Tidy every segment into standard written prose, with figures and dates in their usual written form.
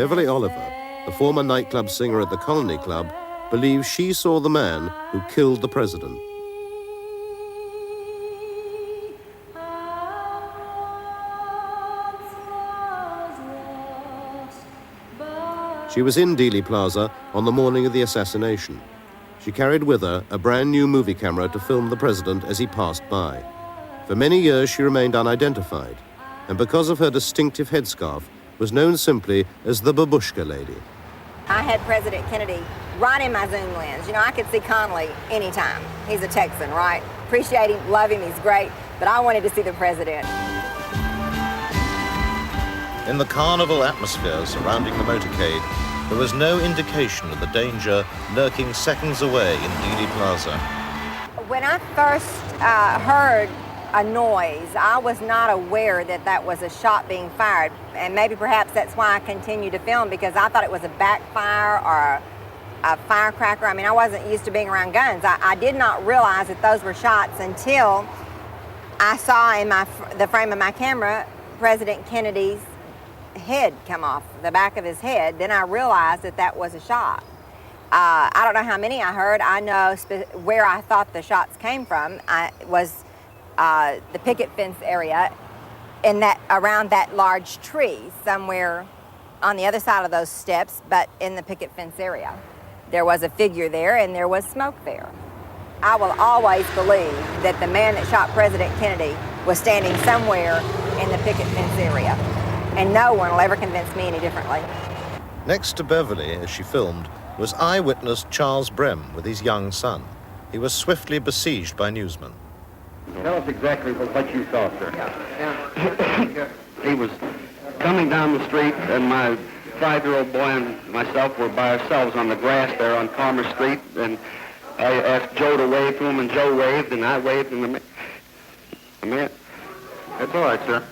Beverly Oliver, the former nightclub singer at the Colony Club, believes she saw the man who killed the president. She was in Dealey Plaza on the morning of the assassination. She carried with her a brand new movie camera to film the president as he passed by. For many years she remained unidentified, and because of her distinctive headscarf, was known simply as the Babushka Lady. I had President Kennedy right in my zoom lens. You know, I could see Connally anytime. He's a Texan, right? Appreciate him, love him, he's great, but I wanted to see the president. In the carnival atmosphere surrounding the motorcade, there was no indication of the danger lurking seconds away in Dealey Plaza. When I first heard a noise, I was not aware that that was a shot being fired, and maybe perhaps that's why I continued to film, because I thought it was a backfire or a firecracker. I mean, I wasn't used to being around guns. I did not realize that those were shots until I saw in the frame of my camera President Kennedy's head come off, the back of his head. Then I realized that that was a shot. I don't know how many I heard. I know where I thought the shots came from. Was the picket fence area around that large tree, somewhere on the other side of those steps, but in the picket fence area. There was a figure there and there was smoke there. I will always believe that the man that shot President Kennedy was standing somewhere in the picket fence area, and no one will ever convince me any differently. Next to Beverly, as she filmed, was eyewitness Charles Brem with his young son. He was swiftly besieged by newsmen. Tell us exactly what you saw, sir. Yeah. He was coming down the street, and my 5-year-old boy and myself were by ourselves on the grass there on Palmer Street, and I asked Joe to wave to him, and Joe waved, and I waved, and the man... That's all right, sir.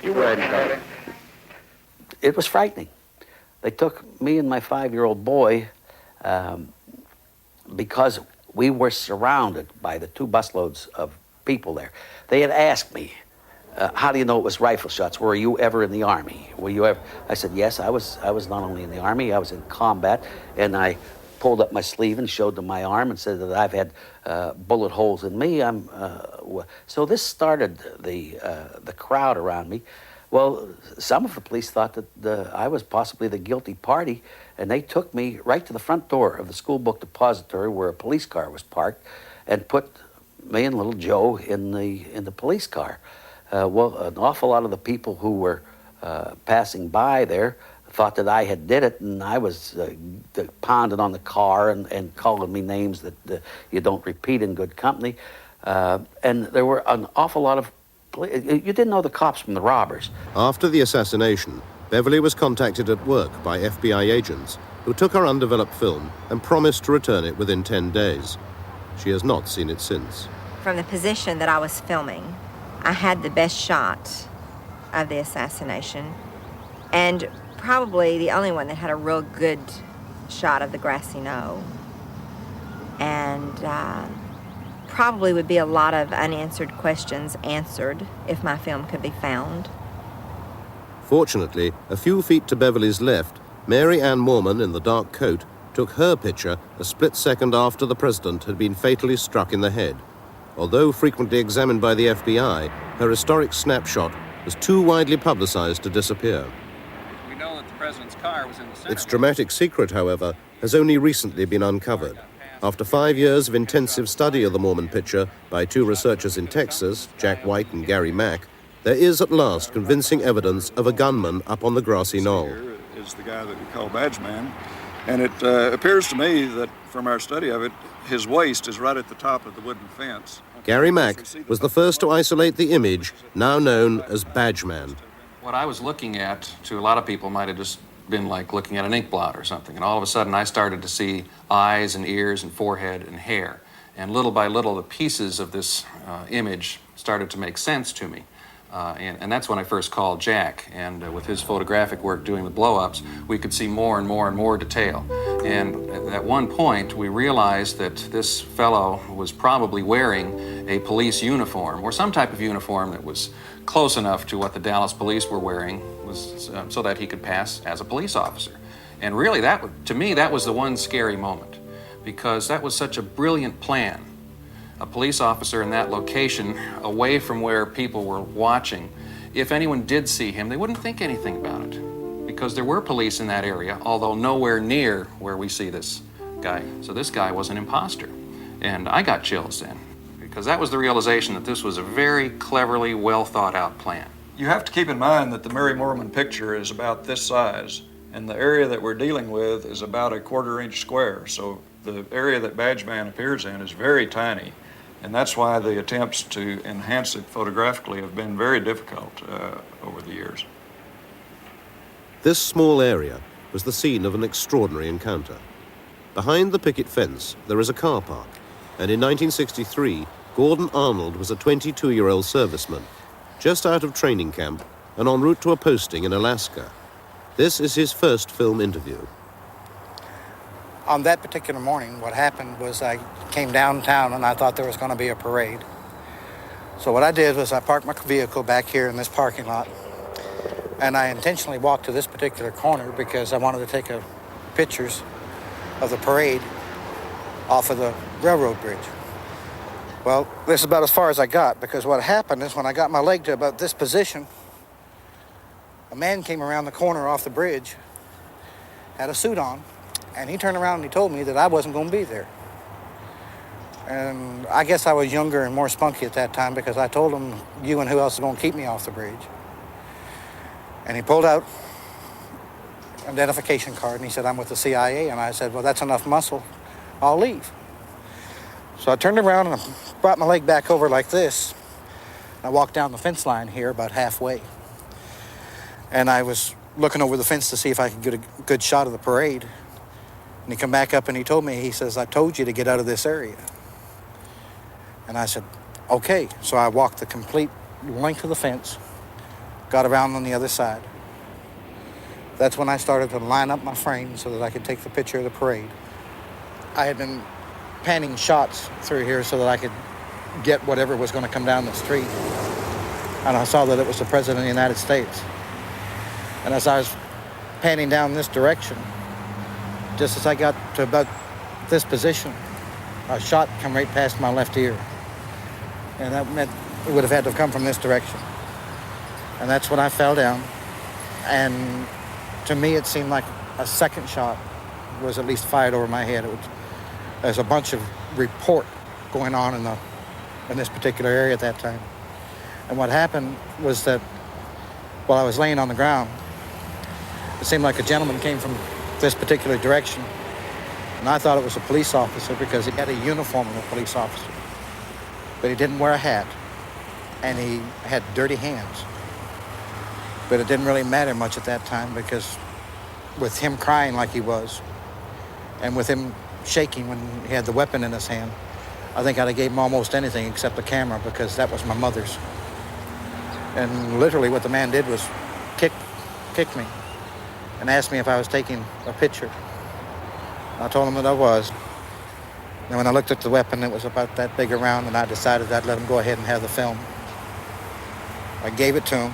You go ahead and tell it. It was frightening. They took me and my 5-year-old boy because we were surrounded by the 2 busloads of people there. They had asked me, how do you know it was rifle shots? Were you ever in the Army? Were you ever? I said, yes, I was not only in the Army, I was in combat, and I pulled up my sleeve and showed them my arm and said that I've had bullet holes in me. So this started the crowd around me. Well, some of the police thought that I was possibly the guilty party, and they took me right to the front door of the school book depository where a police car was parked and put me and little Joe in the police car. Well, an awful lot of the people who were passing by there thought that I had did it, and I was pounding on the car and calling me names that you don't repeat in good company. And there were an awful lot of... You didn't know the cops from the robbers. After the assassination, Beverly was contacted at work by FBI agents who took her undeveloped film and promised to return it within 10 days. She has not seen it since. From the position that I was filming, I had the best shot of the assassination, and probably the only one that had a real good shot of the grassy knoll. And probably would be a lot of unanswered questions answered if my film could be found. Fortunately, a few feet to Beverly's left, Mary Ann Moorman in the dark coat took her picture a split second after the president had been fatally struck in the head. Although frequently examined by the FBI, her historic snapshot was too widely publicized to disappear. We know that the president's car was in the center. Its dramatic secret, however, has only recently been uncovered. After 5 years of intensive study of the Moorman picture by 2 researchers in Texas, Jack White and Gary Mack, there is at last convincing evidence of a gunman up on the grassy knoll. Here is the guy that we call Badge Man, and it appears to me that from our study of it, his waist is right at the top of the wooden fence. Gary Mack was the first to isolate the image, now known as Badge Man. What I was looking at, to a lot of people, might have just been like looking at an ink blot or something. And all of a sudden, I started to see eyes and ears and forehead and hair. And little by little, the pieces of this image started to make sense to me. And that's when I first called Jack. And with his photographic work doing the blow-ups, we could see more and more and more detail. And at one point, we realized that this fellow was probably wearing a police uniform or some type of uniform that was close enough to what the Dallas police were wearing was so that he could pass as a police officer. And really, to me, that was the one scary moment, because that was such a brilliant plan. A police officer in that location, away from where people were watching, if anyone did see him, they wouldn't think anything about it, because there were police in that area, although nowhere near where we see this guy. So this guy was an imposter. And I got chills then, because that was the realization that this was a very cleverly, well thought out plan. You have to keep in mind that the Mary Moorman picture is about this size, and the area that we're dealing with is about a 1/4 inch square. So the area that Badgeman appears in is very tiny, and that's why the attempts to enhance it photographically have been very difficult over the years. This small area was the scene of an extraordinary encounter. Behind the picket fence, there is a car park, and in 1963, Gordon Arnold was a 22-year-old serviceman, just out of training camp and en route to a posting in Alaska. This is his first film interview. On that particular morning, what happened was I came downtown and I thought there was going to be a parade. So what I did was I parked my vehicle back here in this parking lot, and I intentionally walked to this particular corner because I wanted to take pictures of the parade off of the railroad bridge. Well, this is about as far as I got, because what happened is when I got my leg to about this position, a man came around the corner off the bridge, had a suit on, and he turned around and he told me that I wasn't going to be there. And I guess I was younger and more spunky at that time, because I told him, you and who else is going to keep me off the bridge? And he pulled out an identification card and he said, I'm with the CIA. And I said, well, that's enough muscle. I'll leave. So I turned around and I brought my leg back over like this. I walked down the fence line here about halfway. And I was looking over the fence to see if I could get a good shot of the parade. And he come back up and he told me, he says, I told you to get out of this area. And I said, okay. So I walked the complete length of the fence, got around on the other side. That's when I started to line up my frame so that I could take the picture of the parade. I had been panning shots through here so that I could get whatever was going to come down the street. And I saw that it was the President of the United States. And as I was panning down this direction, just as I got to about this position, a shot come right past my left ear. And that meant it would have had to come from this direction. And that's when I fell down. And to me, it seemed like a second shot was at least fired over my head. There's a bunch of report going on in this particular area at that time. And what happened was that while I was laying on the ground, it seemed like a gentleman came from this particular direction. And I thought it was a police officer because he had a uniform of a police officer. But he didn't wear a hat, and he had dirty hands. But it didn't really matter much at that time, because with him crying like he was, and with him shaking when he had the weapon in his hand, I think I'd have gave him almost anything except the camera, because that was my mother's. And literally what the man did was kick me and asked me if I was taking a picture. I told him that I was. And when I looked at the weapon, it was about that big around, and I decided I'd let him go ahead and have the film. I gave it to him,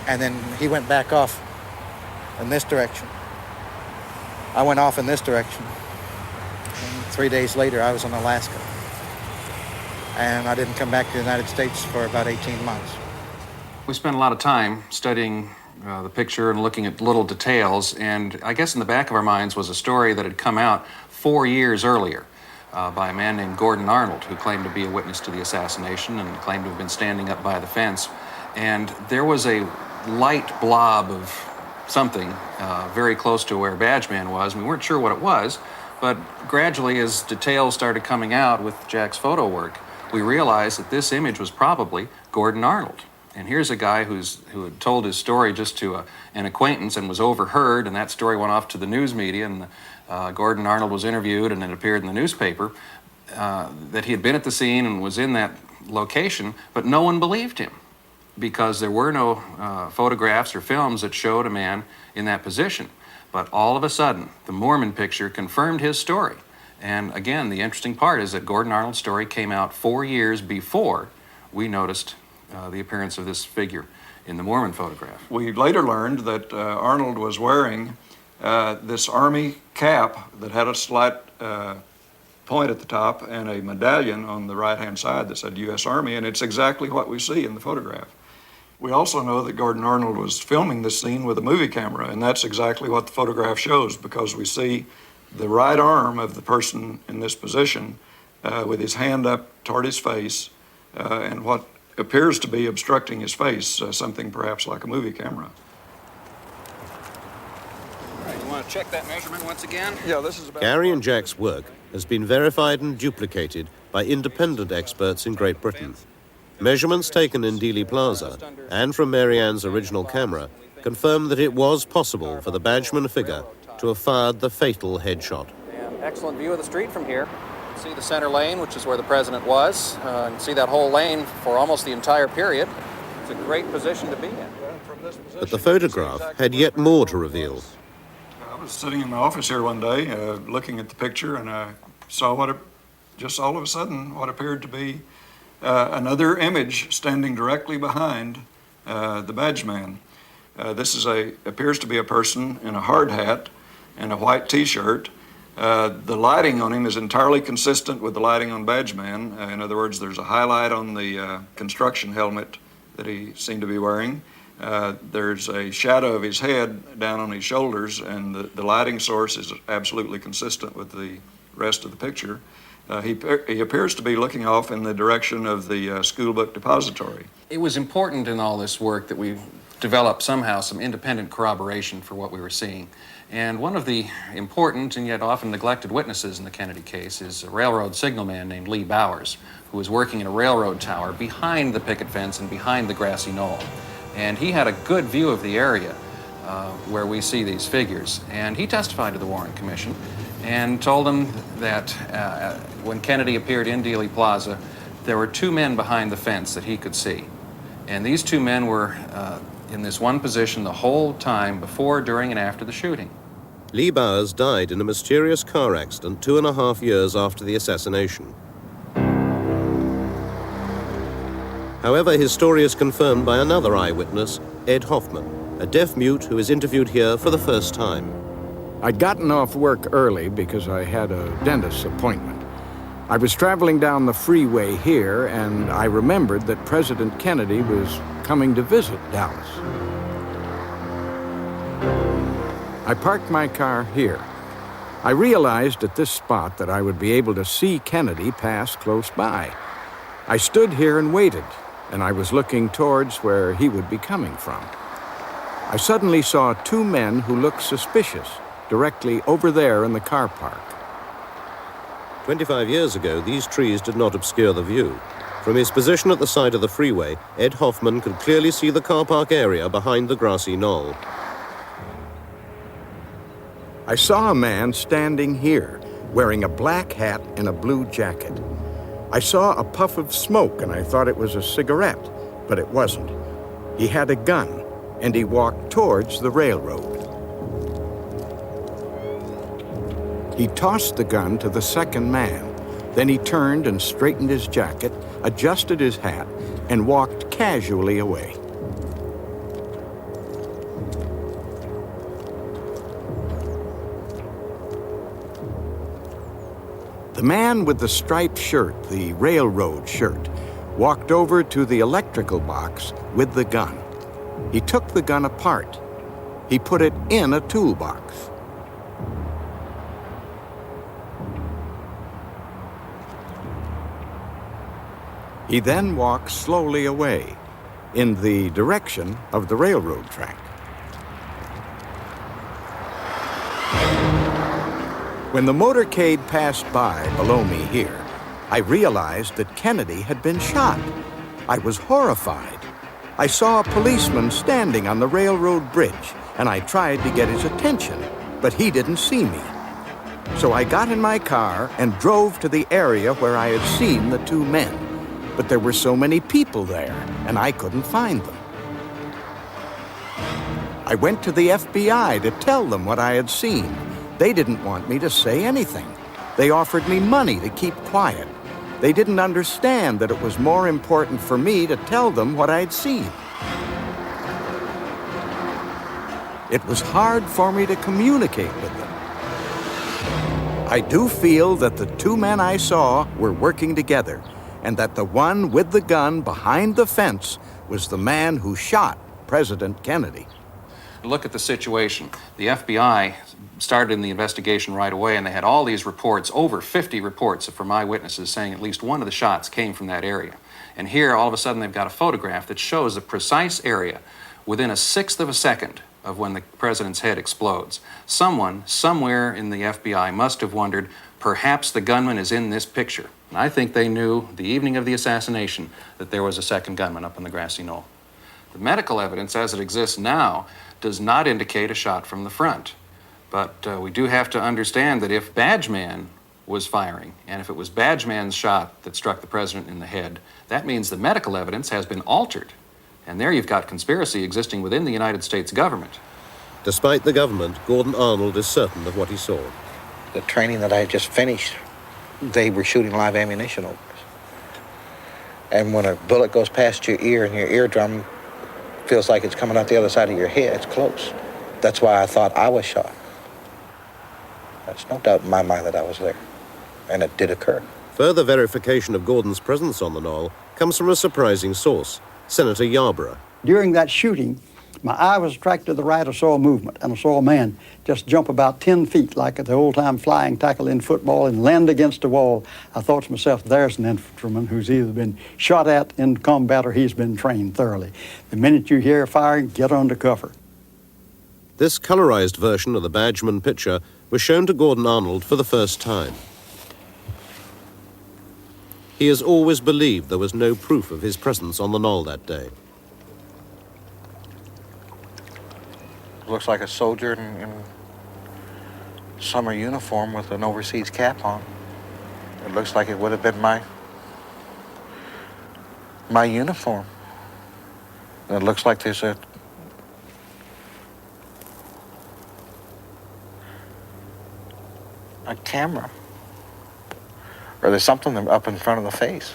and then he went back off in this direction. I went off in this direction. And 3 days later, I was in Alaska. And I didn't come back to the United States for about 18 months. We spent a lot of time studying the picture and looking at little details, and I guess in the back of our minds was a story that had come out 4 years earlier by a man named Gordon Arnold, who claimed to be a witness to the assassination and claimed to have been standing up by the fence. And there was a light blob of something very close to where Badgeman was. We weren't sure what it was, but gradually, as details started coming out with Jack's photo work, we realized that this image was probably Gordon Arnold. And here's a guy who had told his story just to an acquaintance and was overheard, and that story went off to the news media, and Gordon Arnold was interviewed, and it appeared in the newspaper that he had been at the scene and was in that location, but no one believed him because there were no photographs or films that showed a man in that position. But all of a sudden, the Moorman picture confirmed his story. And again, the interesting part is that Gordon Arnold's story came out 4 years before we noticed the appearance of this figure in the Mormon photograph. We later learned that Arnold was wearing this Army cap that had a slight point at the top and a medallion on the right-hand side that said U.S. Army, and it's exactly what we see in the photograph. We also know that Gordon Arnold was filming this scene with a movie camera, and that's exactly what the photograph shows, because we see the right arm of the person in this position with his hand up toward his face and what appears to be obstructing his face, something perhaps like a movie camera. All right, you want to check that measurement once again? Yeah, this is about... Gary and Jack's work has been verified and duplicated by independent experts in Great Britain. Measurements taken in Dealey Plaza and from Mary Ann's original camera confirm that it was possible for the Badgeman figure to have fired the fatal headshot. And excellent view of the street from here. See the center lane, which is where the president was, and see that whole lane for almost the entire period. It's a great position to be in. But the photograph had yet more to reveal. I was sitting in my office here one day looking at the picture, and I saw just all of a sudden what appeared to be another image standing directly behind the Badgeman. This appears to be a person in a hard hat and a white T-shirt. The lighting on him is entirely consistent with the lighting on Badgeman. In other words, there's a highlight on the construction helmet that he seemed to be wearing. There's a shadow of his head down on his shoulders, and the lighting source is absolutely consistent with the rest of the picture. He appears to be looking off in the direction of the school book depository. It was important in all this work that we develop somehow some independent corroboration for what we were seeing. And one of the important and yet often neglected witnesses in the Kennedy case is a railroad signalman named Lee Bowers, who was working in a railroad tower behind the picket fence and behind the grassy knoll. And he had a good view of the area where we see these figures. And he testified to the Warren Commission and told them that when Kennedy appeared in Dealey Plaza, there were two men behind the fence that he could see. And these two men were in this one position the whole time before, during, and after the shooting. Lee Bowers died in a mysterious car accident 2.5 years after the assassination. However, his story is confirmed by another eyewitness, Ed Hoffman, a deaf mute who is interviewed here for the first time. I'd gotten off work early because I had a dentist's appointment. I was traveling down the freeway here, and I remembered that President Kennedy was coming to visit Dallas. I parked my car here. I realized at this spot that I would be able to see Kennedy pass close by. I stood here and waited, and I was looking towards where he would be coming from. I suddenly saw two men who looked suspicious directly over there in the car park. 25 years ago, these trees did not obscure the view. From his position at the side of the freeway, Ed Hoffman could clearly see the car park area behind the grassy knoll. I saw a man standing here, wearing a black hat and a blue jacket. I saw a puff of smoke, and I thought it was a cigarette, but it wasn't. He had a gun, and he walked towards the railroad. He tossed the gun to the second man. Then he turned and straightened his jacket, adjusted his hat, and walked casually away. The man with the striped shirt, the railroad shirt, walked over to the electrical box with the gun. He took the gun apart. He put it in a toolbox. He then walked slowly away in the direction of the railroad track. When the motorcade passed by below me here, I realized that Kennedy had been shot. I was horrified. I saw a policeman standing on the railroad bridge, and I tried to get his attention, but he didn't see me. So I got in my car and drove to the area where I had seen the two men. But there were so many people there, and I couldn't find them. I went to the FBI to tell them what I had seen. They didn't want me to say anything. They offered me money to keep quiet. They didn't understand that it was more important for me to tell them what I'd seen. It was hard for me to communicate with them. I do feel that the two men I saw were working together, and that the one with the gun behind the fence was the man who shot President Kennedy. Look at the situation. The FBI started in the investigation right away, and they had all these reports, over 50 reports from eyewitnesses saying at least one of the shots came from that area. And here, all of a sudden, they've got a photograph that shows a precise area within a sixth of a second of when the president's head explodes. Someone, somewhere in the FBI must have wondered, perhaps the gunman is in this picture. And I think they knew the evening of the assassination that there was a second gunman up on the grassy knoll. The medical evidence as it exists now does not indicate a shot from the front. But we do have to understand that if Badgeman was firing, and if it was Badgeman's shot that struck the president in the head, that means the medical evidence has been altered. And there you've got conspiracy existing within the United States government. Despite the government, Gordon Arnold is certain of what he saw. The training that I had just finished, they were shooting live ammunition over us. And when a bullet goes past your ear and your eardrum feels like it's coming out the other side of your head, it's close. That's why I thought I was shot. There's no doubt in my mind that I was there. And it did occur. Further verification of Gordon's presence on the knoll comes from a surprising source, Senator Yarborough. During that shooting, my eye was attracted to the right. I saw a movement, and I saw a man just jump about 10 feet like at the old-time flying tackle in football and land against the wall. I thought to myself, there's an infantryman who's either been shot at in combat or he's been trained thoroughly. The minute you hear firing, get under cover. This colorized version of the Badgeman picture was shown to Gordon Arnold for the first time. He has always believed there was no proof of his presence on the knoll that day. Looks like a soldier in summer uniform with an overseas cap on. It looks like it would have been my uniform. And it looks like there's a camera. Or there's something up in front of the face.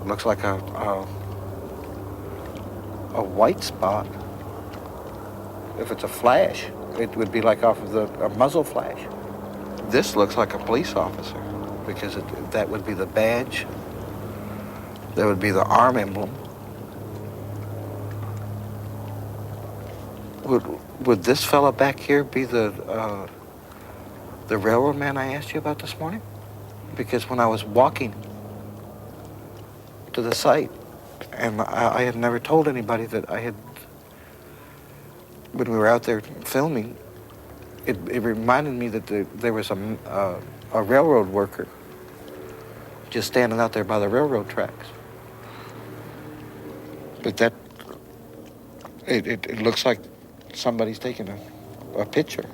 It looks like a white spot. If it's a flash, it would be like off of a muzzle flash. This looks like a police officer because that would be the badge. That would be the arm emblem. Would this fella back here be the railroad man I asked you about this morning? Because when I was walking to the site, and I had never told anybody that I had, when we were out there filming, it reminded me that there was a railroad worker just standing out there by the railroad tracks. But it looks like somebody's taking a picture.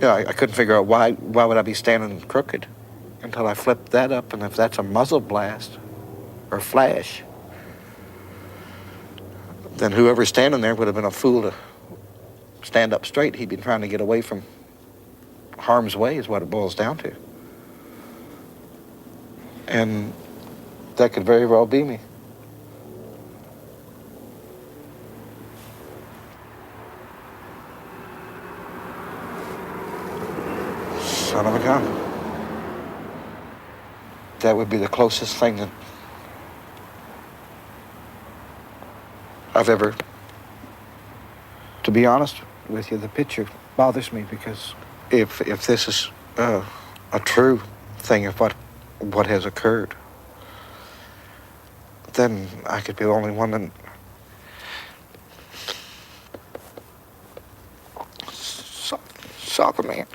Yeah, I couldn't figure out why would I be standing crooked until I flipped that up, and if that's a muzzle blast or flash, then whoever's standing there would have been a fool to stand up straight. He'd been trying to get away from harm's way is what it boils down to. And that could very well be me. Son of a gun. That would be the closest thing that I've ever, to be honest with you, the picture bothers me because if this is a true thing of what has occurred, then I could be the only one that saw the man.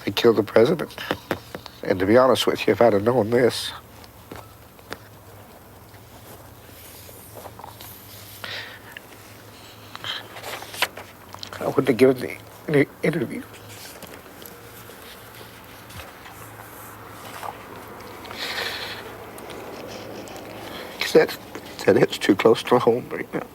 They killed the president. And to be honest with you, if I'd have known this, I wouldn't have given the interview. That That hits too close to home right now.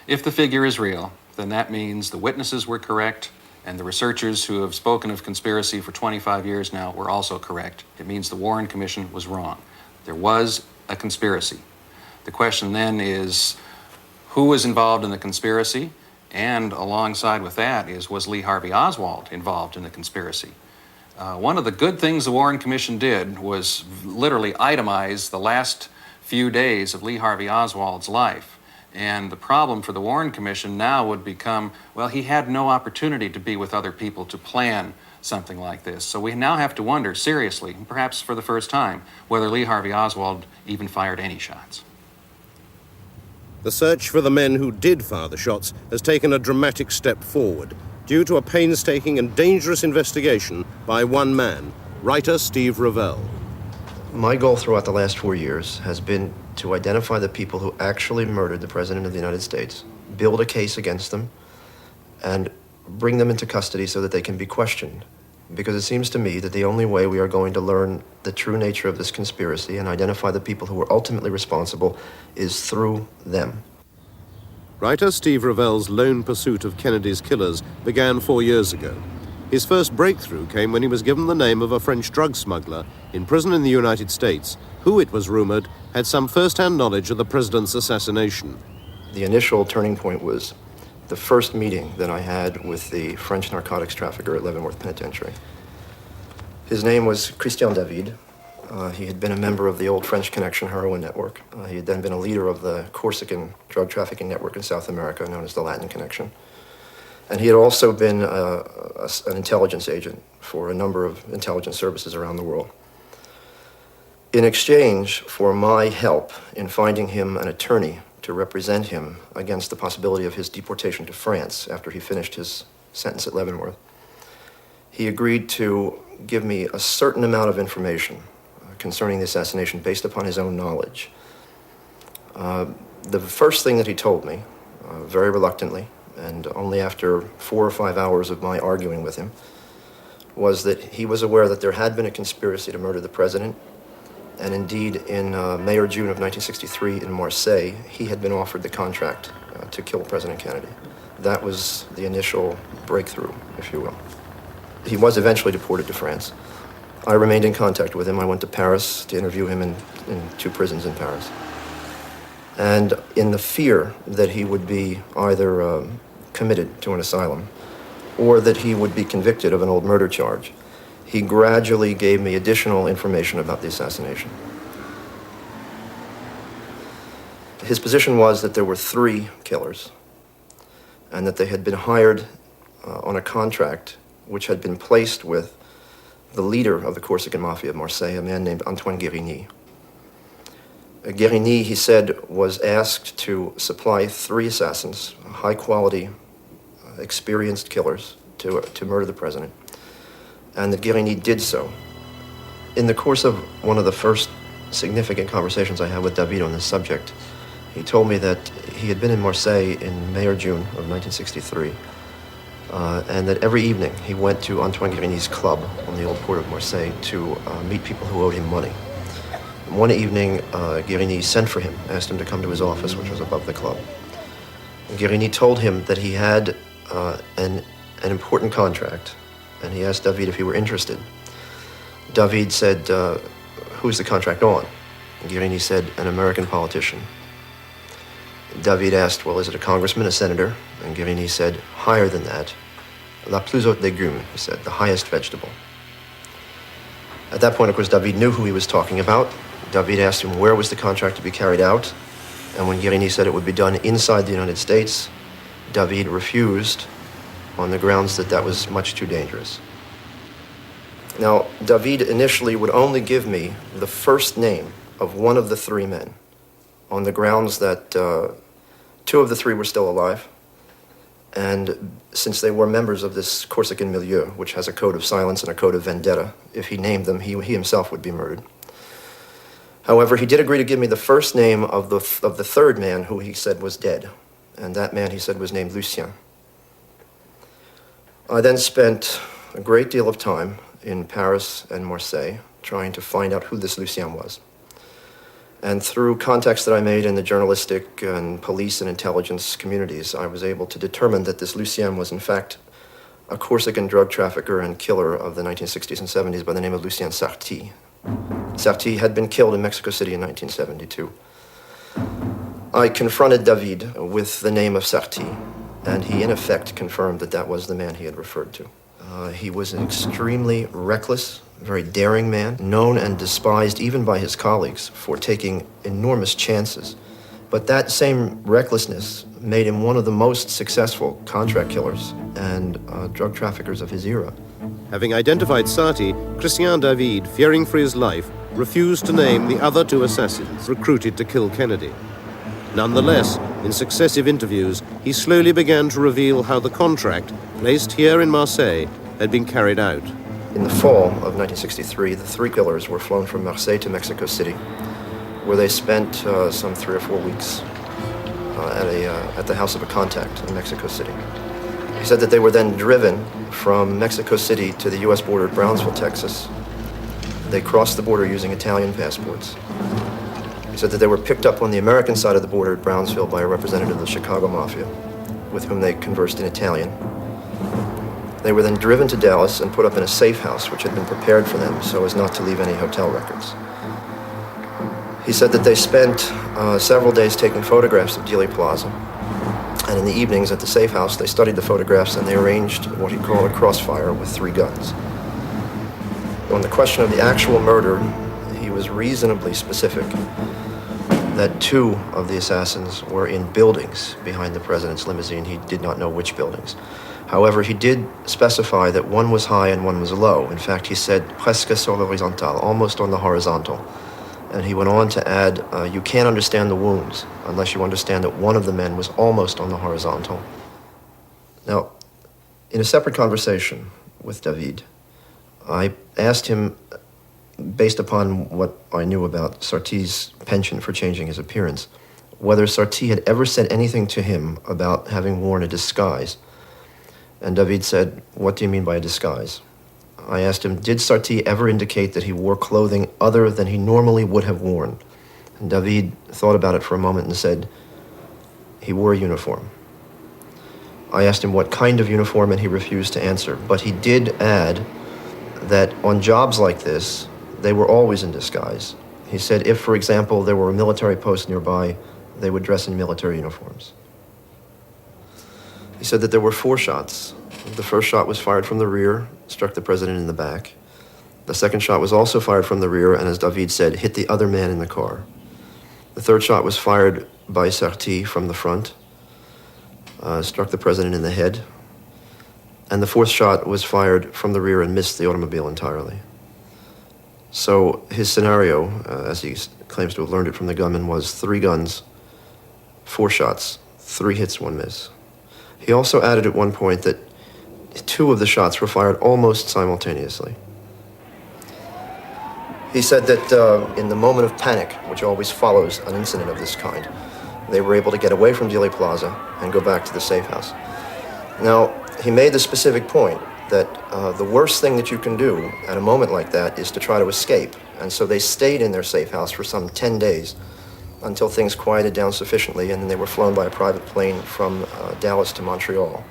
If the figure is real, then that means the witnesses were correct, and the researchers who have spoken of conspiracy for 25 years now were also correct. It means the Warren Commission was wrong. There was a conspiracy. The question then is, who was involved in the conspiracy? And alongside with that is, was Lee Harvey Oswald involved in the conspiracy? One of the good things the Warren Commission did was literally itemize the last few days of Lee Harvey Oswald's life. And the problem for the Warren Commission now would become, well, he had no opportunity to be with other people to plan something like this. So we now have to wonder seriously, perhaps for the first time, whether Lee Harvey Oswald even fired any shots. The search for the men who did fire the shots has taken a dramatic step forward due to a painstaking and dangerous investigation by one man, writer Steve Revell. My goal throughout the last 4 years has been to identify the people who actually murdered the President of the United States, build a case against them, and bring them into custody so that they can be questioned. Because it seems to me that the only way we are going to learn the true nature of this conspiracy and identify the people who were ultimately responsible is through them. Writer Steve Revell's lone pursuit of Kennedy's killers began 4 years ago. His first breakthrough came when he was given the name of a French drug smuggler in prison in the United States, who, it was rumored, had some first-hand knowledge of the president's assassination. The initial turning point was the first meeting that I had with the French narcotics trafficker at Leavenworth Penitentiary. His name was Christian David. He had been a member of the old French Connection heroin network. He had then been a leader of the Corsican drug trafficking network in South America, known as the Latin Connection. And he had also been an intelligence agent for a number of intelligence services around the world. In exchange for my help in finding him an attorney to represent him against the possibility of his deportation to France after he finished his sentence at Leavenworth, he agreed to give me a certain amount of information concerning the assassination based upon his own knowledge. The first thing that he told me, very reluctantly, and only after 4 or 5 hours of my arguing with him, was that he was aware that there had been a conspiracy to murder the president, and indeed in May or June of 1963 in Marseille, he had been offered the contract to kill President Kennedy. That was the initial breakthrough, if you will. He was eventually deported to France. I remained in contact with him. I went to Paris to interview him in 2 prisons in Paris. And in the fear that he would be either committed to an asylum or that he would be convicted of an old murder charge, he gradually gave me additional information about the assassination. His position was that there were 3 killers and that they had been hired on a contract which had been placed with the leader of the Corsican Mafia of Marseille, a man named Antoine Guérigny. Guérigny, he said, was asked to supply 3 assassins, high-quality, experienced killers, to murder the president, and that Guérigny did so. In the course of one of the first significant conversations I had with David on this subject, he told me that he had been in Marseille in May or June of 1963, and that every evening he went to Antoine Guérigny's club on the old port of Marseille to meet people who owed him money. One evening, Guérigny sent for him, asked him to come to his office, which was above the club. And Guérigny told him that he had an important contract, and he asked David if he were interested. David said, who's the contract on? And Guérigny said, an American politician. David asked, well, is it a congressman, a senator? And Guérigny said, higher than that. La plus haute légume, he said, the highest vegetable. At that point, of course, David knew who he was talking about. David asked him where was the contract to be carried out, and when Guérigny said it would be done inside the United States, David refused on the grounds that that was much too dangerous. Now, David initially would only give me the first name of one of the 3 men on the grounds that 2 of the 3 were still alive, and since they were members of this Corsican milieu, which has a code of silence and a code of vendetta, if he named them, he himself would be murdered. However, he did agree to give me the first name of the 3rd man who he said was dead, and that man, he said, was named Lucien. I then spent a great deal of time in Paris and Marseille trying to find out who this Lucien was. And through contacts that I made in the journalistic and police and intelligence communities, I was able to determine that this Lucien was in fact a Corsican drug trafficker and killer of the 1960s and 70s by the name of Lucien Sarti. Sarti had been killed in Mexico City in 1972. I confronted David with the name of Sarti, and he in effect confirmed that that was the man he had referred to. He was an extremely reckless, very daring man, known and despised even by his colleagues for taking enormous chances. But that same recklessness made him one of the most successful contract killers and drug traffickers of his era. Having identified Sarti, Christian David, fearing for his life, refused to name the other two assassins recruited to kill Kennedy. Nonetheless, in successive interviews, he slowly began to reveal how the contract, placed here in Marseille, had been carried out. In the fall of 1963, the three killers were flown from Marseille to Mexico City, where they spent some 3 or 4 weeks at the house of a contact in Mexico City. He said that they were then driven from Mexico City to the U.S. border at Brownsville, Texas. They crossed the border using Italian passports. He said that they were picked up on the American side of the border at Brownsville by a representative of the Chicago Mafia, with whom they conversed in Italian. They were then driven to Dallas and put up in a safe house which had been prepared for them so as not to leave any hotel records. He said that they spent several days taking photographs of Dealey Plaza, and in the evenings at the safe house they studied the photographs and they arranged what he called a crossfire with 3 guns. On the question of the actual murder, he was reasonably specific that 2 of the assassins were in buildings behind the president's limousine. He did not know which buildings. However, he did specify that one was high and one was low. In fact, he said presque sur l'horizontale, almost on the horizontal. And he went on to add, you can't understand the wounds unless you understand that one of the men was almost on the horizontal. Now, in a separate conversation with David, I asked him, based upon what I knew about Sarti's penchant for changing his appearance, whether Sarti had ever said anything to him about having worn a disguise. And David said, "What do you mean by a disguise?" I asked him, did Sarti ever indicate that he wore clothing other than he normally would have worn? And David thought about it for a moment and said, he wore a uniform. I asked him what kind of uniform, and he refused to answer. But he did add that on jobs like this, they were always in disguise. He said if, for example, there were a military post nearby, they would dress in military uniforms. He said that there were 4 shots. The first shot was fired from the rear, struck the president in the back. The second shot was also fired from the rear, and as David said, hit the other man in the car. The third shot was fired by Sarti from the front, struck the president in the head. And the 4th shot was fired from the rear and missed the automobile entirely. So his scenario, as he claims to have learned it from the gunman, was 3 guns, 4 shots, 3 hits, 1 miss. He also added at one point that 2 of the shots were fired almost simultaneously. He said that in the moment of panic, which always follows an incident of this kind, they were able to get away from Dealey Plaza and go back to the safe house. Now, he made the specific point that the worst thing that you can do at a moment like that is to try to escape. And so they stayed in their safe house for some 10 days until things quieted down sufficiently, and then they were flown by a private plane from Dallas to Montreal.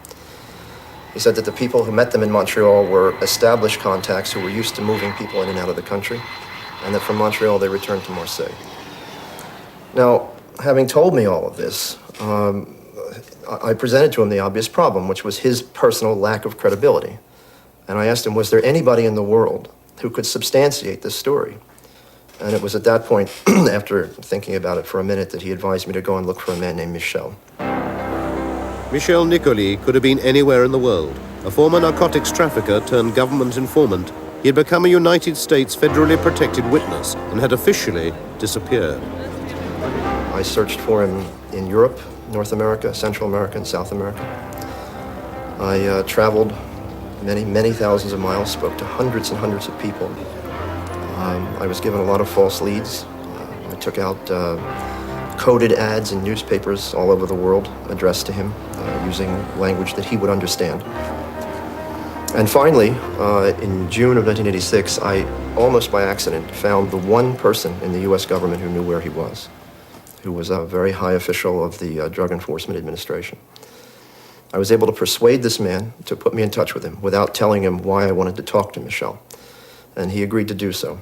He said that the people who met them in Montreal were established contacts who were used to moving people in and out of the country, and that from Montreal they returned to Marseille. Now, having told me all of this, I presented to him the obvious problem, which was his personal lack of credibility. And I asked him, was there anybody in the world who could substantiate this story? And it was at that point, after thinking about it for a minute, that he advised me to go and look for a man named Michel. Michel Nicolai could have been anywhere in the world. A former narcotics trafficker turned government informant, he had become a United States federally protected witness and had officially disappeared. I searched for him in Europe, North America, Central America, and South America. I traveled many thousands of miles, spoke to hundreds and hundreds of people. I was given a lot of false leads. I took out coded ads in newspapers all over the world addressed to him using language that he would understand. And finally, in June of 1986, I, almost by accident, found the one person in the U.S. government who knew where he was, who was a very high official of the Drug Enforcement Administration. I was able to persuade this man to put me in touch with him without telling him why I wanted to talk to Michel, and he agreed to do so.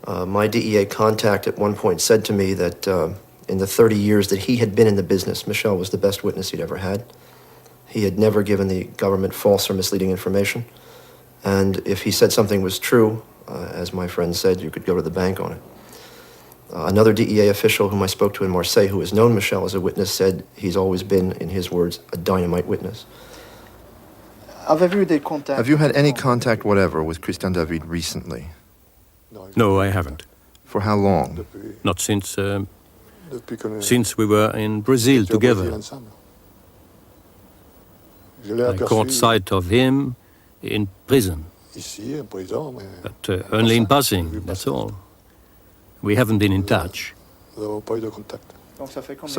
My DEA contact at one point said to me that in the 30 years that he had been in the business, Michel was the best witness he'd ever had. He had never given the government false or misleading information, and if he said something was true, as my friend said, you could go to the bank on it. Another DEA official whom I spoke to in Marseille, who has known Michel as a witness, said he's always been, in his words, a dynamite witness. Have you had any contact whatever with Christian David recently? No, I haven't. For how long? Not since we were in Brazil together. I caught sight of him in prison, but only in passing, that's all. We haven't been in touch. So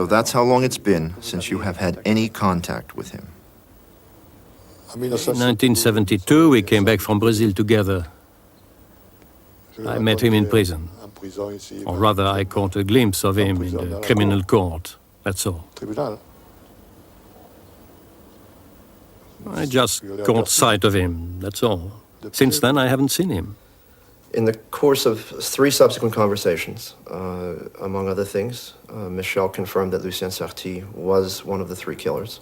that's how long it's been since you have had any contact with him. In 1972, we came back from Brazil together. I met him in prison. Or rather, I caught a glimpse of him in the criminal court, that's all. I just caught sight of him, that's all. Since then, I haven't seen him. In the course of 3 subsequent conversations, among other things, Michel confirmed that Lucien Sarti was one of the 3 killers.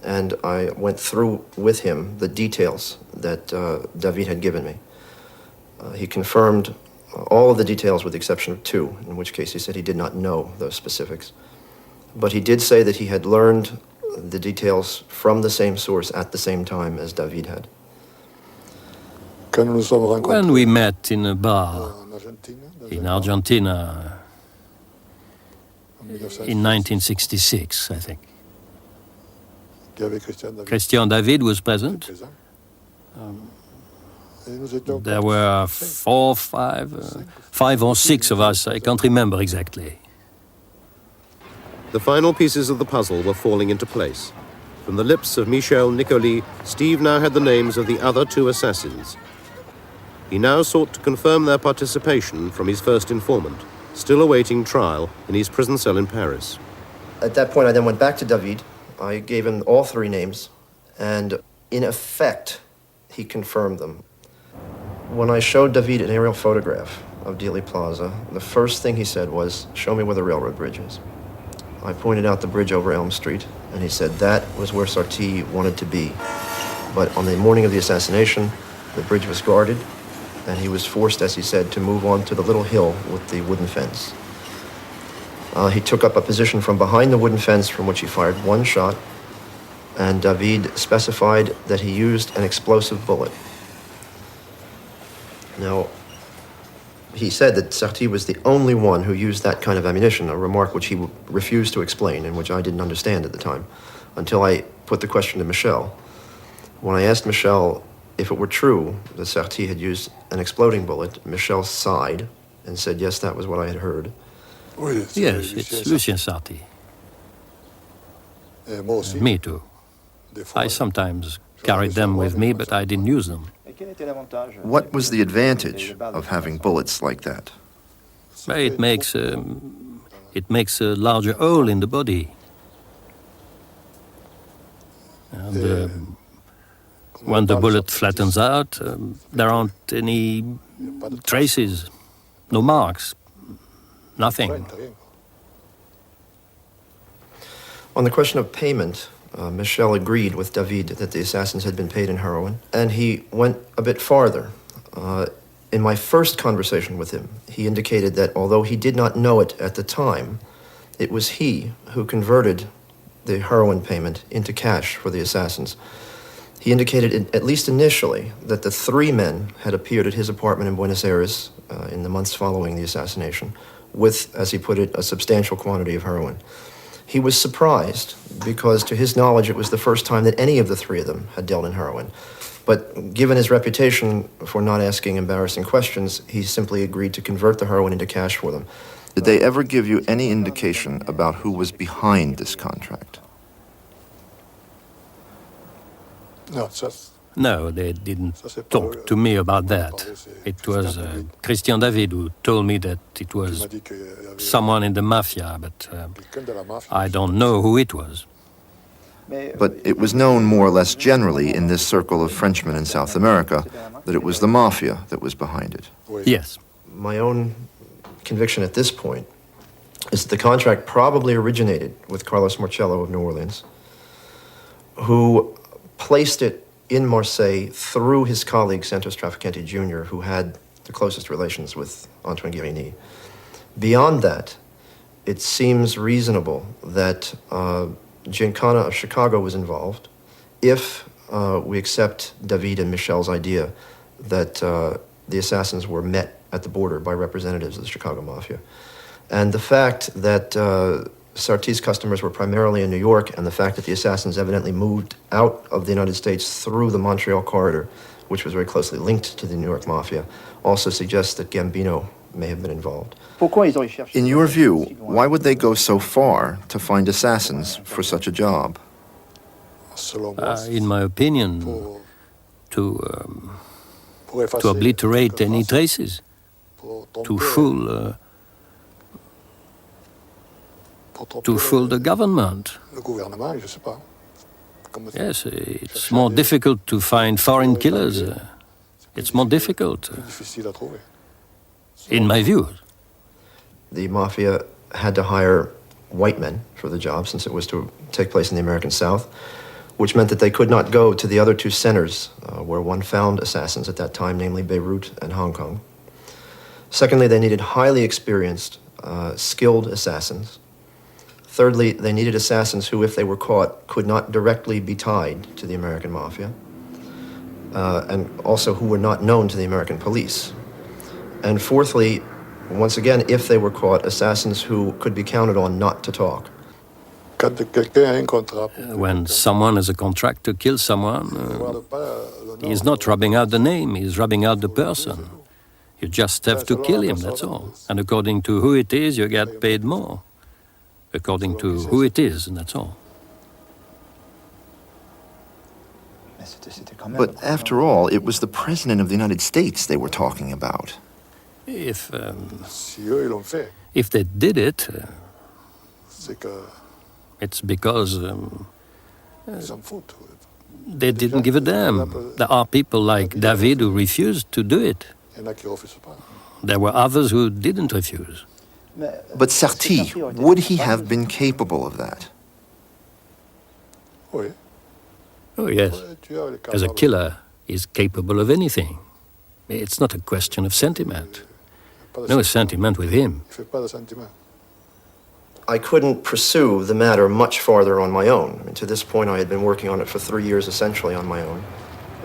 And I went through with him the details that David had given me. He confirmed all of the details with the exception of 2, in which case he said he did not know those specifics. But he did say that he had learned the details from the same source at the same time as David had. When we met in a bar in Argentina in 1966, I think. Christian David was present. There were 5 or 6 of us, I can't remember exactly. The final pieces of the puzzle were falling into place. From the lips of Michel Nicolai, Steve now had the names of the other 2 assassins. He now sought to confirm their participation from his first informant, still awaiting trial in his prison cell in Paris. At that point, I then went back to David. I gave him all 3 names, and in effect, he confirmed them. When I showed David an aerial photograph of Dealey Plaza, the first thing he said was, "Show me where the railroad bridge is." I pointed out the bridge over Elm Street, and he said that was where Sarti wanted to be. But on the morning of the assassination, the bridge was guarded, and he was forced, as he said, to move on to the little hill with the wooden fence. He took up a position from behind the wooden fence from which he fired 1 shot, and David specified that he used an explosive bullet. Now, he said that Sarti was the only one who used that kind of ammunition, a remark which he refused to explain and which I didn't understand at the time, until I put the question to Michel. When I asked Michel if it were true that Sarti had used an exploding bullet, Michel sighed and said, yes, that was what I had heard. Yes, it's Lucien Sarti. Me too. I sometimes carried them with me, but I didn't use them. What was the advantage of having bullets like that? It makes a larger hole in the body. And when the bullet flattens out, there aren't any traces, no marks, nothing. On the question of payment, Michel agreed with David that the assassins had been paid in heroin, and he went a bit farther. In my first conversation with him, he indicated that although he did not know it at the time, it was he who converted the heroin payment into cash for the assassins. He indicated, at least initially, that the 3 men had appeared at his apartment in Buenos Aires in the months following the assassination with, as he put it, a substantial quantity of heroin. He was surprised because, to his knowledge, it was the first time that any of the 3 of them had dealt in heroin. But given his reputation for not asking embarrassing questions, he simply agreed to convert the heroin into cash for them. Did they ever give you any indication about who was behind this contract? No, they didn't talk to me about that. It was Christian David who told me that it was someone in the mafia, but I don't know who it was. But it was known more or less generally in this circle of Frenchmen in South America that it was the mafia that was behind it. Yes. My own conviction at this point is that the contract probably originated with Carlos Marcello of New Orleans, who placed it in Marseille through his colleague Santos Traficante Jr., who had the closest relations with Antoine Guérini. Beyond that, it seems reasonable that Giancana of Chicago was involved, if we accept David and Michel's idea that the assassins were met at the border by representatives of the Chicago Mafia. And the fact that Sarti's customers were primarily in New York, and the fact that the assassins evidently moved out of the United States through the Montreal corridor, which was very closely linked to the New York Mafia, also suggests that Gambino may have been involved. In your view, why would they go so far to find assassins for such a job? In my opinion, to obliterate any traces, to fool the government. Yes, it's more difficult to find foreign killers. It's more difficult, in my view. The Mafia had to hire white men for the job, since it was to take place in the American South, which meant that they could not go to the other two centers where one found assassins at that time, namely Beirut and Hong Kong. Secondly, they needed highly experienced, skilled assassins. Thirdly, they needed assassins who, if they were caught, could not directly be tied to the American Mafia, and also who were not known to the American police. And fourthly, once again, if they were caught, assassins who could be counted on not to talk. When someone has a contract to kill someone, he's not rubbing out the name, he's rubbing out the person. You just have to kill him, that's all. And according to who it is, you get paid more. According to who it is, and that's all. But after all, it was the President of the United States they were talking about. If they did it, it's because they didn't give a damn. There are people like David who refused to do it. There were others who didn't refuse. But Sarti, would he have been capable of that? Oh, yes. As a killer, he's capable of anything. It's not a question of sentiment. No sentiment with him. I couldn't pursue the matter much farther on my own. I mean, to this point, I had been working on it for 3 years, essentially on my own.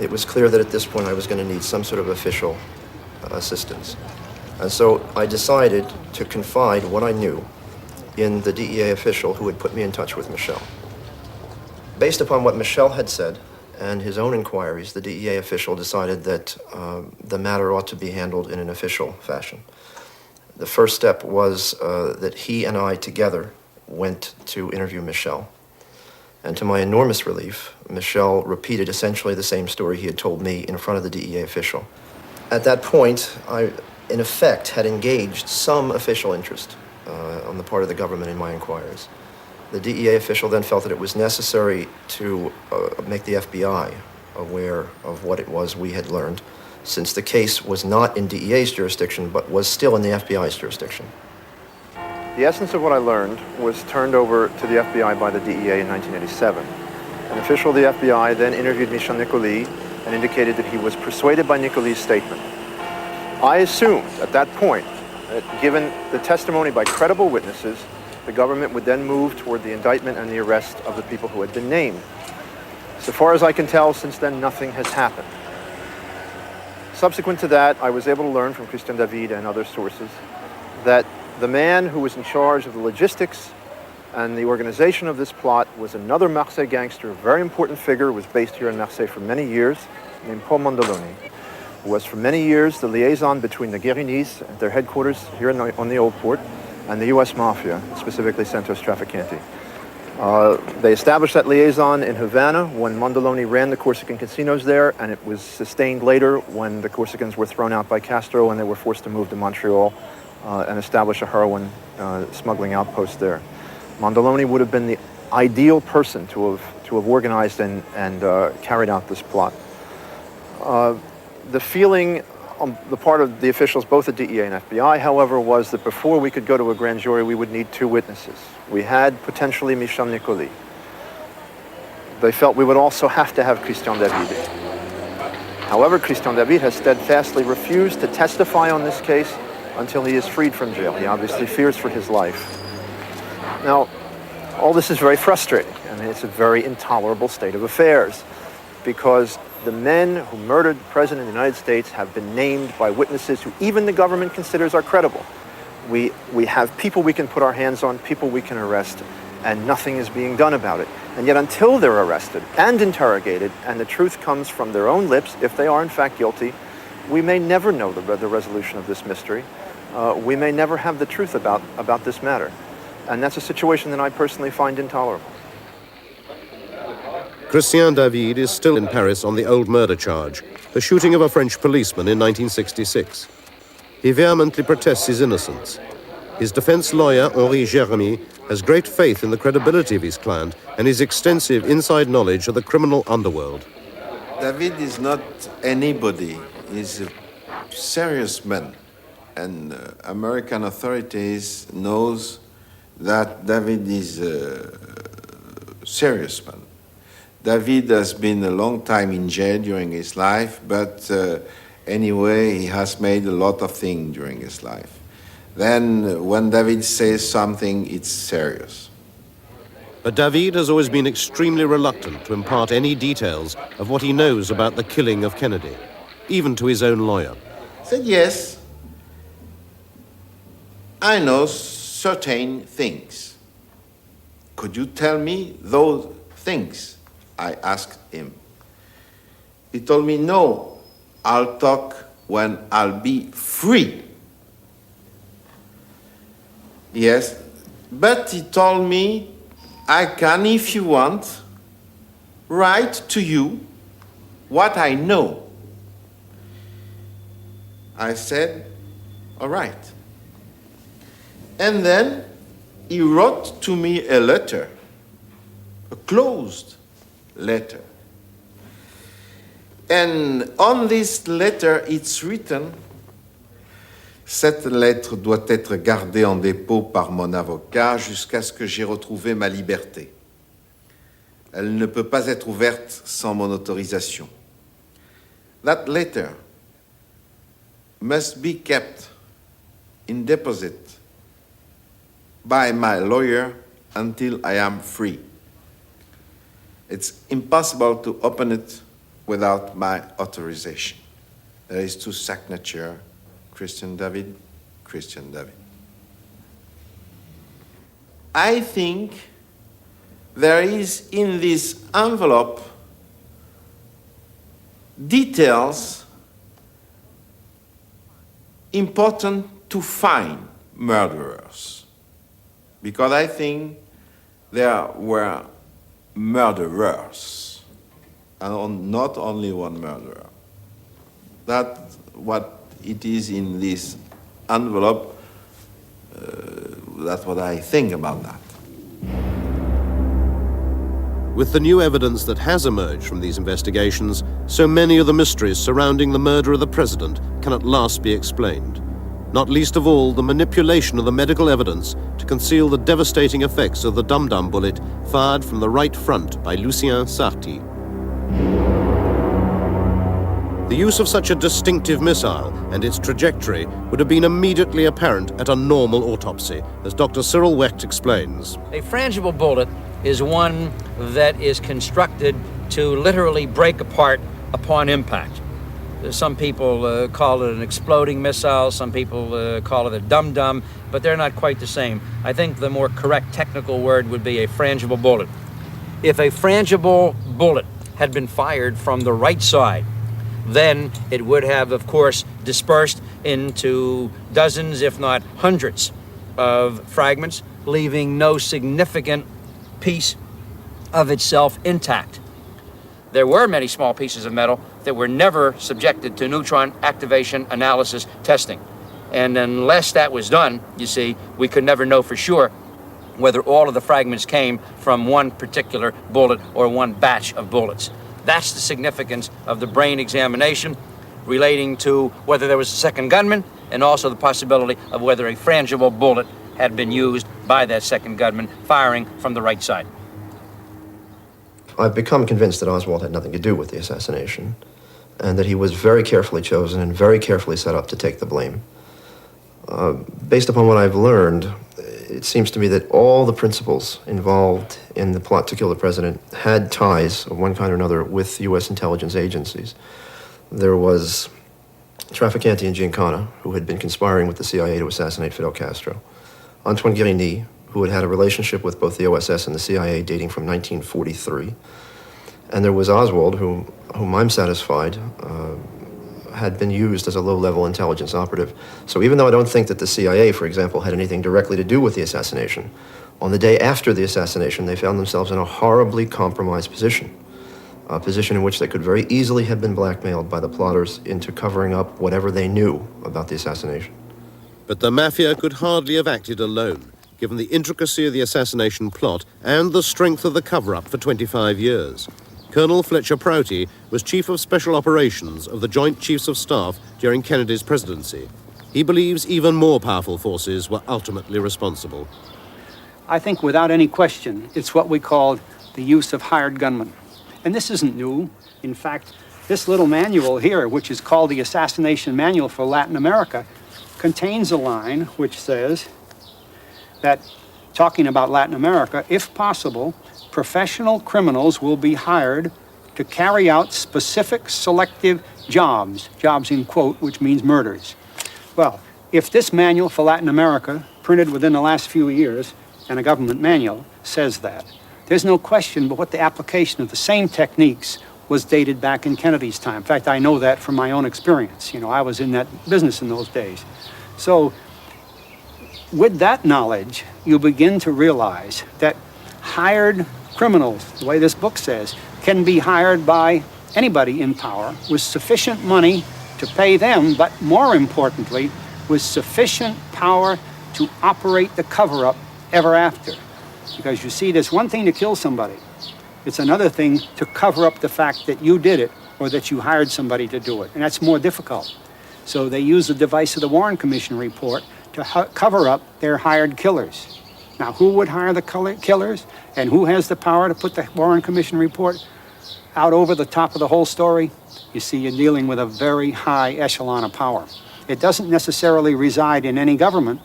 It was clear that at this point I was going to need some sort of official assistance. And so I decided to confide what I knew in the DEA official who had put me in touch with Michel. Based upon what Michel had said and his own inquiries, the DEA official decided that the matter ought to be handled in an official fashion. The first step was that he and I together went to interview Michel. And to my enormous relief, Michel repeated essentially the same story he had told me in front of the DEA official. At that point, I, in effect, had engaged some official interest on the part of the government in my inquiries. The DEA official then felt that it was necessary to make the FBI aware of what it was we had learned, since the case was not in DEA's jurisdiction, but was still in the FBI's jurisdiction. The essence of what I learned was turned over to the FBI by the DEA in 1987. An official of the FBI then interviewed Michel Nicolí and indicated that he was persuaded by Nicolí's statement. I assumed at that point that given the testimony by credible witnesses, the government would then move toward the indictment and the arrest of the people who had been named. So far as I can tell, since then, nothing has happened. Subsequent to that, I was able to learn from Christian David and other sources that the man who was in charge of the logistics and the organization of this plot was another Marseille gangster, a very important figure, who was based here in Marseille for many years, named Paul Mondoloni, who was for many years the liaison between the Guérinis at their headquarters here on the Old Port and the U.S. Mafia, specifically Santos Traficante. They established that liaison in Havana when Mondoloni ran the Corsican casinos there, and it was sustained later when the Corsicans were thrown out by Castro and they were forced to move to Montreal and establish a heroin smuggling outpost there. Mondoloni would have been the ideal person to have organized and carried out this plot. The feeling on the part of the officials, both at DEA and FBI, however, was that before we could go to a grand jury, we would need two witnesses. We had potentially Michel Nicolí. They felt we would also have to have Christian David. However, Christian David has steadfastly refused to testify on this case until he is freed from jail. He obviously fears for his life. Now, all this is very frustrating, and it's a very intolerable state of affairs, because the men who murdered the President of the United States have been named by witnesses who even the government considers are credible. We have people we can put our hands on, people we can arrest, and nothing is being done about it. And yet until they're arrested and interrogated, and the truth comes from their own lips, if they are in fact guilty, we may never know the resolution of this mystery. We may never have the truth about this matter. And that's a situation that I personally find intolerable. Christian David is still in Paris on the old murder charge, the shooting of a French policeman in 1966. He vehemently protests his innocence. His defense lawyer, Henri Jérémy, has great faith in the credibility of his client and his extensive inside knowledge of the criminal underworld. David is not anybody. He's a serious man. And American authorities knows that David is a serious man. David has been a long time in jail during his life, but anyway, he has made a lot of things during his life. Then when David says something, it's serious. But David has always been extremely reluctant to impart any details of what he knows about the killing of Kennedy, even to his own lawyer. I said, yes, I know certain things. Could you tell me those things? I asked him. He told me, no, I'll talk when I'll be free. Yes, but he told me, I can, if you want, write to you what I know. I said, all right. And then he wrote to me a letter, a closed letter. And on this letter, it's written, cette lettre doit être gardée en dépôt par mon avocat jusqu'à ce que j'ai retrouvé ma liberté. Elle ne peut pas être ouverte sans mon autorisation. That letter must be kept in deposit by my lawyer until I am free. It's impossible to open it without my authorization. There is two signatures, Christian David, Christian David. I think there is in this envelope details important to find murderers, because I think there were murderers, and not only one murderer. That's what it is in this envelope. That's what I think about that. With the new evidence that has emerged from these investigations, so many of the mysteries surrounding the murder of the president can at last be explained. Not least of all, the manipulation of the medical evidence to conceal the devastating effects of the dum-dum bullet fired from the right front by Lucien Sarti. The use of such a distinctive missile and its trajectory would have been immediately apparent at a normal autopsy, as Dr. Cyril Wecht explains. A frangible bullet is one that is constructed to literally break apart upon impact. Some people call it an exploding missile, some people call it a dum-dum, but they're not quite the same. I think the more correct technical word would be a frangible bullet. If a frangible bullet had been fired from the right side, then it would have, of course, dispersed into dozens, if not hundreds, of fragments, leaving no significant piece of itself intact. There were many small pieces of metal that were never subjected to neutron activation analysis testing. And unless that was done, you see, we could never know for sure whether all of the fragments came from one particular bullet or one batch of bullets. That's the significance of the brain examination relating to whether there was a second gunman and also the possibility of whether a frangible bullet had been used by that second gunman firing from the right side. I've become convinced that Oswald had nothing to do with the assassination and that he was very carefully chosen and very carefully set up to take the blame. Based upon what I've learned, it seems to me that all the principals involved in the plot to kill the president had ties of one kind or another with U.S. intelligence agencies. There was Trafficante and Giancana, who had been conspiring with the CIA to assassinate Fidel Castro. Antoine Guérini, who had had a relationship with both the OSS and the CIA dating from 1943. And there was Oswald, whom I'm satisfied had been used as a low-level intelligence operative. So even though I don't think that the CIA, for example, had anything directly to do with the assassination, on the day after the assassination, they found themselves in a horribly compromised position, a position in which they could very easily have been blackmailed by the plotters into covering up whatever they knew about the assassination. But the Mafia could hardly have acted alone, given the intricacy of the assassination plot and the strength of the cover-up for 25 years. Colonel Fletcher Prouty was Chief of Special Operations of the Joint Chiefs of Staff during Kennedy's presidency. He believes even more powerful forces were ultimately responsible. I think without any question, it's what we called the use of hired gunmen. And this isn't new. In fact, this little manual here, which is called the Assassination Manual for Latin America, contains a line which says that, talking about Latin America, if possible, professional criminals will be hired to carry out specific selective jobs in quote, which means murders. Well, if this manual for Latin America, printed within the last few years, and a government manual, says that, there's no question but what the application of the same techniques was dated back in Kennedy's time. In fact, I know that from my own experience. You know, I was in that business in those days. So, with that knowledge, you begin to realize that hired criminals, the way this book says, can be hired by anybody in power with sufficient money to pay them, but more importantly, with sufficient power to operate the cover-up ever after. Because you see, there's one thing to kill somebody. It's another thing to cover up the fact that you did it or that you hired somebody to do it, and that's more difficult. So they use the device of the Warren Commission report to cover up their hired killers. Now, who would hire the killers, and who has the power to put the Warren Commission report out over the top of the whole story? You see, you're dealing with a very high echelon of power. It doesn't necessarily reside in any government.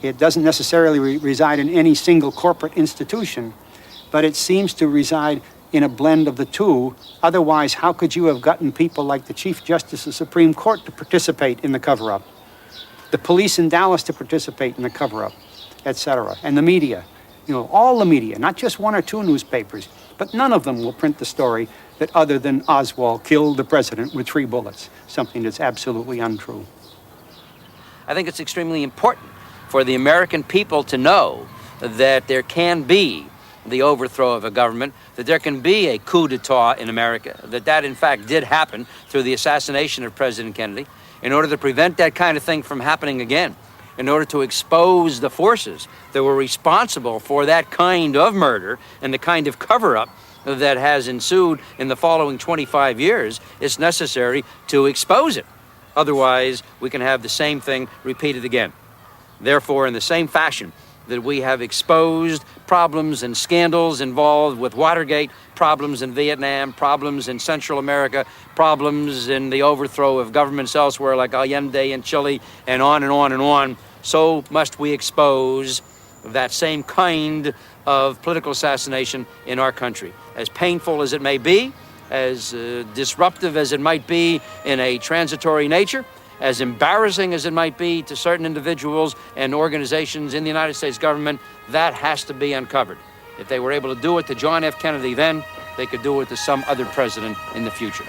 It doesn't necessarily reside in any single corporate institution, but it seems to reside in a blend of the two. Otherwise, how could you have gotten people like the Chief Justice of the Supreme Court to participate in the cover-up, the police in Dallas to participate in the cover-up, etc., and the media? You know, all the media, not just one or two newspapers, but none of them will print the story that other than Oswald killed the president with 3 bullets, something that's absolutely untrue. I think it's extremely important for the American people to know that there can be the overthrow of a government, that there can be a coup d'etat in America, that in fact did happen through the assassination of President Kennedy. In order to prevent that kind of thing from happening again, in order to expose the forces that were responsible for that kind of murder and the kind of cover-up that has ensued in the following 25 years, it's necessary to expose it. Otherwise, we can have the same thing repeated again. Therefore, in the same fashion that we have exposed problems and scandals involved with Watergate, problems in Vietnam, problems in Central America, problems in the overthrow of governments elsewhere like Allende in Chile, and on and on and on, so must we expose that same kind of political assassination in our country. As painful as it may be, as disruptive as it might be in a transitory nature, as embarrassing as it might be to certain individuals and organizations in the United States government, that has to be uncovered. If they were able to do it to John F. Kennedy then, they could do it to some other president in the future.